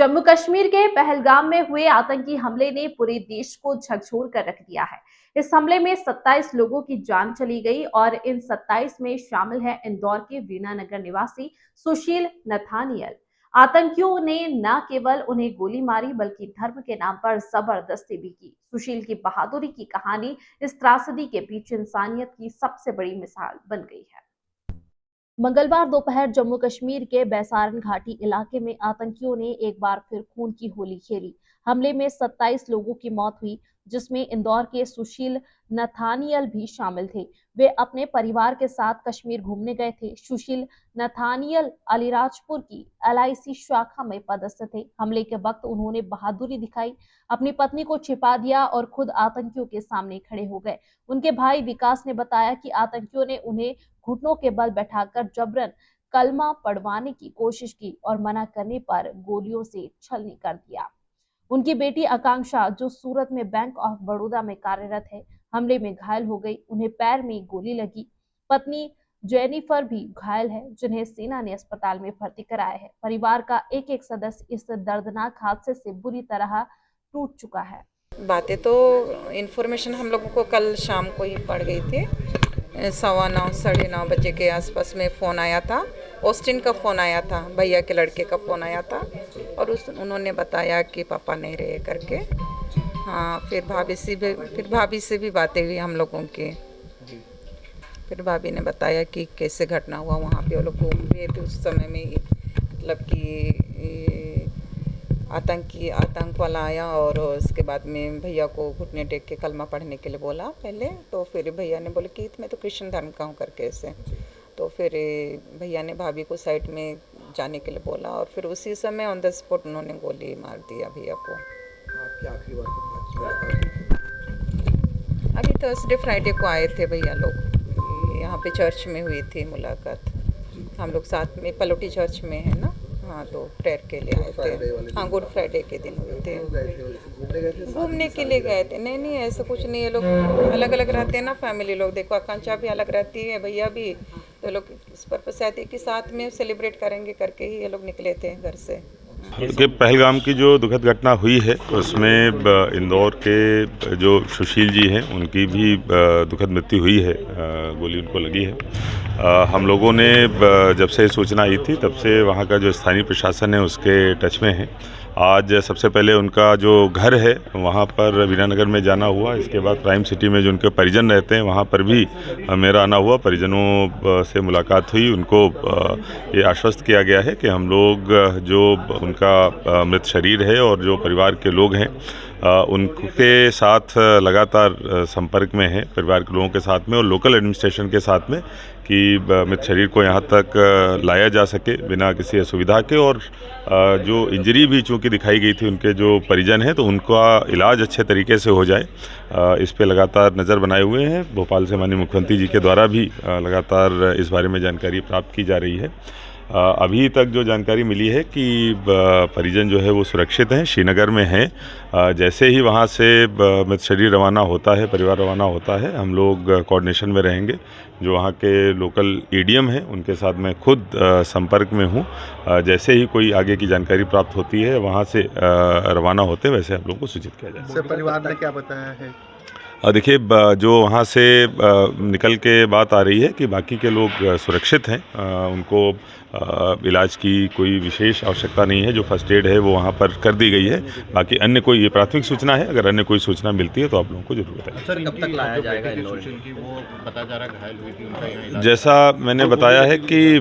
जम्मू कश्मीर के पहलगाम में हुए आतंकी हमले ने पूरे देश को झकझोर कर रख दिया है। इस हमले में 27 लोगों की जान चली गई और इन 27 में शामिल है इंदौर के वीरानगर निवासी सुशील नथानियल। आतंकियों ने न केवल उन्हें गोली मारी बल्कि धर्म के नाम पर जबरदस्ती भी की। सुशील की बहादुरी की कहानी इस त्रासदी के पीछे इंसानियत की सबसे बड़ी मिसाल बन गई है। मंगलवार दोपहर जम्मू कश्मीर के बैसारन घाटी इलाके में आतंकियों ने एक बार फिर खून की होली खेली। हमले में 27 लोगों की मौत हुई, जिसमें इंदौर के सुशील नथानियल भी शामिल थे। वे अपने परिवार के साथ कश्मीर घूमने गए थे। सुशील नथानियल अलीराजपुर की LIC शाखा में पदस्थ थे। हमले के वक्त उन्होंने बहादुरी दिखाई, अपनी पत्नी को छिपा दिया और खुद आतंकियों के सामने खड़े हो गए। उनके भाई विकास ने बताया कि आतंकियों ने उन्हें घुटनों के बल बैठाकर जबरन कलमा पढ़वाने की कोशिश की और मना करने पर गोलियों से छलनी कर दिया। उनकी बेटी आकांक्षा, जो सूरत में बैंक ऑफ बड़ौदा में कार्यरत है, हमले में घायल हो गई। उन्हें पैर में गोली लगी। पत्नी जेनिफर भी घायल है, जिन्हें सेना ने अस्पताल में भर्ती कराया है। परिवार का एक एक सदस्य इस दर्दनाक हादसे से बुरी तरह टूट चुका है। बातें तो इन्फॉर्मेशन हम लोगों को कल शाम को ही पड़ गई थी। 9:15 साढ़े 9 बजे के आसपास में फ़ोन आया था। ऑस्टिन का फ़ोन आया था, भैया के लड़के का फ़ोन आया था और उन्होंने बताया कि पापा नहीं रहे करके। हाँ, फिर भाभी से भी बातें हुई हम लोगों की। फिर भाभी ने बताया कि कैसे घटना हुआ। वहाँ पे वो लोग घूम रहे थे उस समय में, मतलब कि आतंक वाला आया और उसके बाद में भैया को घुटने टेक के कलमा पढ़ने के लिए बोला पहले। तो फिर भैया ने बोले कि मैं तो क्रिश्चियन धर्म का हूँ करके ऐसे। तो फिर भैया ने भाभी को साइड में जाने के लिए बोला और फिर उसी समय ऑन द स्पॉट उन्होंने गोली मार दिया भैया को। आपकी आखिरी बार कब बात? अभी थर्सडे फ्राइडे को आए थे भैया लोग, यहाँ पे चर्च में हुई थी मुलाकात। हम लोग साथ में पलोटी चर्च में है ना। हाँ, तो प्रेयर के लिए आए थे। हाँ, गुड फ्राइडे के दिन हुए थे। घूमने के लिए गए थे। नहीं ऐसा कुछ नहीं है। लोग अलग अलग रहते हैं ना, फैमिली लोग। देखो आकांक्षा भी अलग रहती है, भैया भी। तो लोग इस पर्पज से आते हैं कि साथ में सेलिब्रेट करेंगे करके ही ये लोग निकले थे घर से। कि पहलगाम की जो दुखद घटना हुई है उसमें इंदौर के जो सुशील जी हैं उनकी भी दुखद मृत्यु हुई है। गोली उनको लगी है। हम लोगों ने जब से सूचना आई थी तब से वहाँ का जो स्थानीय प्रशासन है उसके टच में है। आज सबसे पहले उनका जो घर है वहाँ पर वीरानगर में जाना हुआ। इसके बाद प्राइम सिटी में जो उनके परिजन रहते हैं वहाँ पर भी मेरा आना हुआ। परिजनों से मुलाकात हुई। उनको ये आश्वस्त किया गया है कि हम लोग जो उनका मृत शरीर है और जो परिवार के लोग हैं उनके साथ लगातार संपर्क में है, परिवार के लोगों के साथ में और लोकल एडमिनिस्ट्रेशन के साथ में, कि मृत शरीर को यहाँ तक लाया जा सके बिना किसी असुविधा के। और जो इंजरी भी चूँकि दिखाई गई थी उनके जो परिजन हैं तो उनका इलाज अच्छे तरीके से हो जाए, इस पे लगातार नज़र बनाए हुए हैं। भोपाल से माननीय मुख्यमंत्री जी के द्वारा भी लगातार इस बारे में जानकारी प्राप्त की जा रही है। अभी तक जो जानकारी मिली है कि परिजन जो है वो सुरक्षित हैं, श्रीनगर में हैं। जैसे ही वहाँ से मृत शरीर रवाना होता है, परिवार रवाना होता है, हम लोग कोऑर्डिनेशन में रहेंगे। जो वहाँ के लोकल EDM हैं उनके साथ मैं खुद संपर्क में हूँ। जैसे ही कोई आगे की जानकारी प्राप्त होती है वहाँ से रवाना होते वैसे आप लोगों को सूचित किया जाएगा। परिवार ने क्या बताया है? देखिए, जो वहाँ से निकल के बात आ रही है कि बाकी के लोग सुरक्षित हैं। उनको इलाज की कोई विशेष आवश्यकता नहीं है। जो फर्स्ट एड है वो वहाँ पर कर दी गई है। बाकी अन्य कोई ये प्राथमिक सूचना है, अगर अन्य कोई सूचना मिलती है तो आप लोगों को जरूर बताएं। सर, कब तक लाया जाएगा? वो पता जा रहा घायल हुई थी, उनका यहाँ इलाज। जैसा मैंने बताया है कि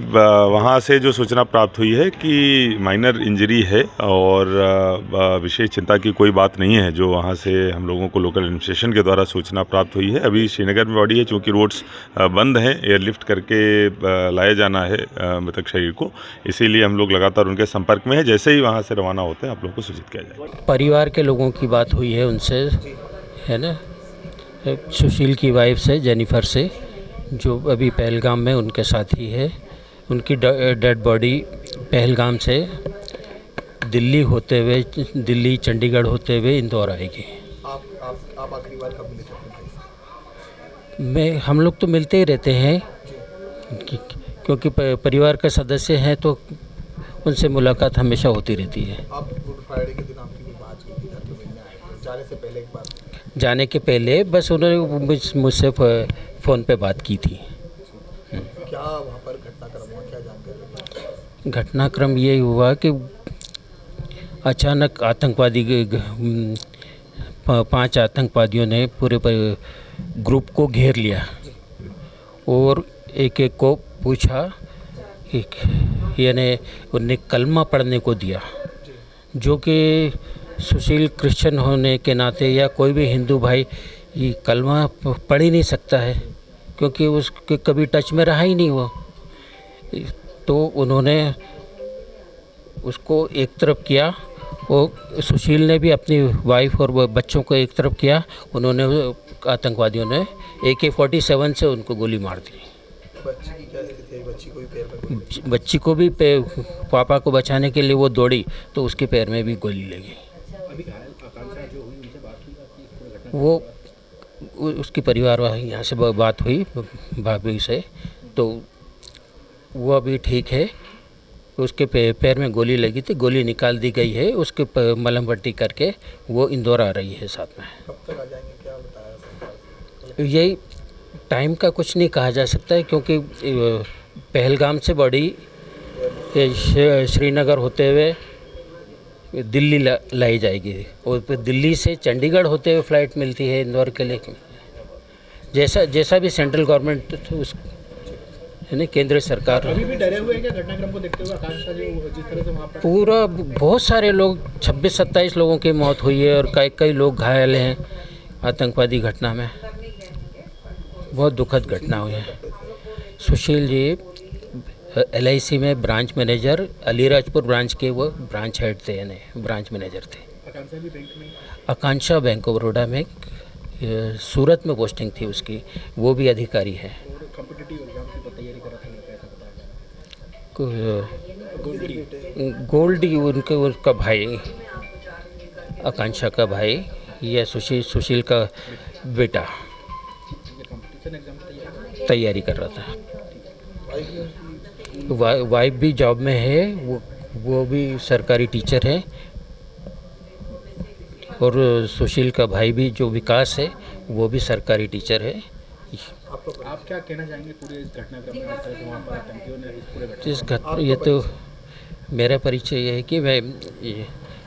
वहाँ से जो सूचना प्राप्त हुई है कि माइनर इंजरी है और विशेष चिंता की कोई बात नहीं है। जो वहाँ से हम लोगों को लोकल एडमिनिस्ट्रेशन के द्वारा सूचना प्राप्त हुई है। अभी श्रीनगर में बॉडी है, चूँकि रोड्स बंद हैं, एयरलिफ्ट करके लाया जाना है मृतक शरीर को, इसीलिए हम लोग लगातार उनके संपर्क में है। जैसे ही वहाँ से रवाना होते हैं आप लोगों को सूचित किया जाएगा। परिवार के लोगों की बात हुई है उनसे, है ना, सुशील की वाइफ से, जेनिफर से, जो अभी पहलगाम में उनके साथी है। उनकी डेड बॉडी पहलगाम से दिल्ली चंडीगढ़ होते हुए इंदौर आएगी। आप आखिरी बार कब मिले थे? हम लोग तो मिलते ही रहते हैं क्योंकि परिवार के सदस्य हैं तो उनसे मुलाकात हमेशा होती रहती है। आप फ्राइडे के दिन आपकी कोई बात हुई थी, घर पे मिलने आए थे, जाने से पहले एक बार? जाने के पहले बस उन्होंने मुझसे फ़ोन पे बात की थी। क्या वहाँ पर घटनाक्रम हुआ, क्या जानकारी? घटनाक्रम ये हुआ कि अचानक आतंकवादी 5 आतंकवादियों ने पूरे ग्रुप को घेर लिया और एक एक को पूछा, यानी उन्हें कलमा पढ़ने को दिया, जो कि सुशील क्रिश्चियन होने के नाते या कोई भी हिंदू भाई ये कलमा पढ़ ही नहीं सकता है, क्योंकि उसके कभी टच में रहा ही नहीं वो। तो उन्होंने उसको एक तरफ किया और सुशील ने भी अपनी वाइफ और बच्चों को एक तरफ किया। उन्होंने आतंकवादियों ने AK-47 से उनको गोली मार दी। बच्ची की क्या स्थिति है? बच्ची को भी पैर में गोली? बच्ची को भी पापा को बचाने के लिए वो दौड़ी तो उसके पैर में भी गोली लगी। वो उसकी परिवार वाले यहाँ से बात हुई भाभी से, तो वो अभी ठीक है। उसके पैर में गोली लगी थी, गोली निकाल दी गई है, उसके मलहम पट्टी करके वो इंदौर आ रही है साथ में। कब तक आ जाएंगे, क्या बताया सरकार? यही टाइम का कुछ नहीं कहा जा सकता है, क्योंकि पहलगाम से बॉडी श्रीनगर होते हुए दिल्ली लाई जाएगी और फिर दिल्ली से चंडीगढ़ होते हुए फ़्लाइट मिलती है इंदौर के लिए। जैसा भी सेंट्रल गवर्नमेंट उस है ना, केंद्र सरकार अभी भी डरे हुए हैं क्या घटनाक्रम को देखते हुए? आकांक्षा जो जिस तरह से वहाँ पर पूरा बहुत सारे लोग 26-27 लोगों की मौत हुई है और कई लोग घायल हैं आतंकवादी घटना में। बहुत दुखद घटना हुई है। सुशील जी LIC में ब्रांच मैनेजर, अलीराजपुर ब्रांच के वो ब्रांच हेड थे, यानी ब्रांच मैनेजर थे। आकांक्षा भी बैंक में? आकांक्षा बैंक ऑफ बड़ौदा में सूरत में पोस्टिंग थी उसकी, वो भी अधिकारी है। कॉम्पिटिटिव एग्जाम की तैयारी कर रहा था, कैसा बताया? गोल्डी उनका भाई, आकांक्षा का भाई, या सुशील का बेटा तैयारी कर रहा था। वाइफ भी जॉब में है, वो भी सरकारी टीचर है, और सुशील का भाई भी जो विकास है वो भी सरकारी टीचर है। आप क्या कहना चाहेंगे पूरे इस घटनाक्रम में, जिस तरह से वहाँ पर आतंकियों ने इस पूरे ये तो मेरा परिचय ये है कि मैं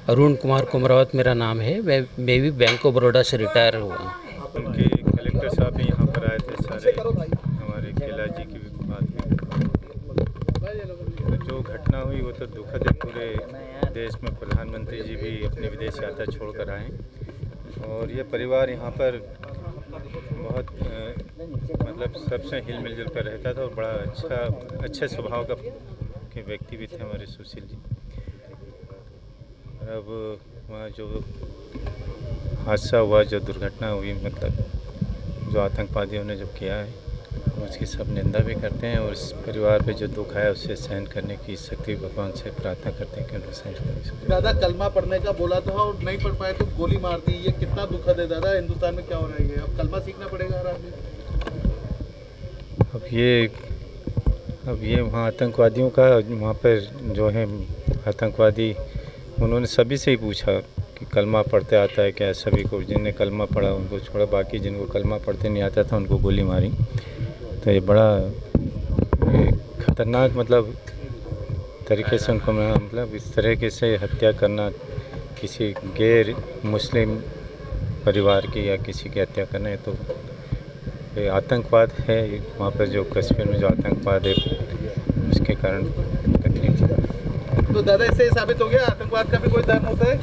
अरुण कुमार कुमरावत मेरा नाम है। मैं भी बैंक ऑफ बड़ौदा से रिटायर हुआ हूँ। उनके कलेक्टर साहब भी यहाँ पर आए थे, सारे हमारे केला जी की भी बात हुई। जो घटना हुई वो तो दुखद है। पूरे देश में प्रधानमंत्री जी भी अपनी विदेश यात्रा छोड़कर आए और ये परिवार यहाँ पर बहुत मतलब सबसे हिल मिल कर रहता था और बड़ा अच्छे स्वभाव के व्यक्ति भी थे हमारे सुशील जी। और अब वहाँ जो हादसा हुआ, जो दुर्घटना हुई, मतलब जो आतंकवादियों ने जो किया है, उसकी सब निंदा भी करते हैं और इस परिवार पे जो दुख है उससे सहन करने की शक्ति भगवान से प्रार्थना करते हैं कि उन्हें सहन करने की। दादा कलमा पढ़ने का बोला था और नहीं पढ़ पाए तो गोली मार दी, ये कितना दुखद है दादा। हिंदुस्तान में क्या हो रहा है? अब कलमा सीखना पड़ेगा हर आदमी। अब ये वहाँ आतंकवादियों का, वहाँ पर जो है आतंकवादी, उन्होंने सभी से ही पूछा कि कलमा पढ़ते आता है क्या। सभी को, जिन्हें कलमा पढ़ा उनको छोड़ा, बाकी जिनको कलमा पढ़ते नहीं आता था उनको गोली मारी। तो ये बड़ा ख़तरनाक मतलब तरीके से उनको, मतलब इस तरीके से हत्या करना, किसी गैर मुस्लिम परिवार की या किसी की हत्या करना, है तो ये आतंकवाद है। वहाँ पर जो कश्मीर में जो आतंकवाद है उसके कारण तकलीफ। तो दादा इससे साबित हो गया आतंकवाद का भी कोई धर्म होता है।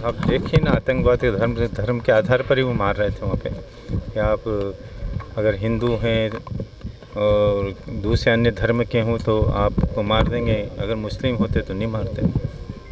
अब देखिए ना, आतंकवाद के धर्म के आधार पर ही वो मार रहे थे वहाँ पे। कि आप अगर हिंदू हैं और दूसरे अन्य धर्म के हों तो आपको मार देंगे, अगर मुस्लिम होते तो नहीं मारते।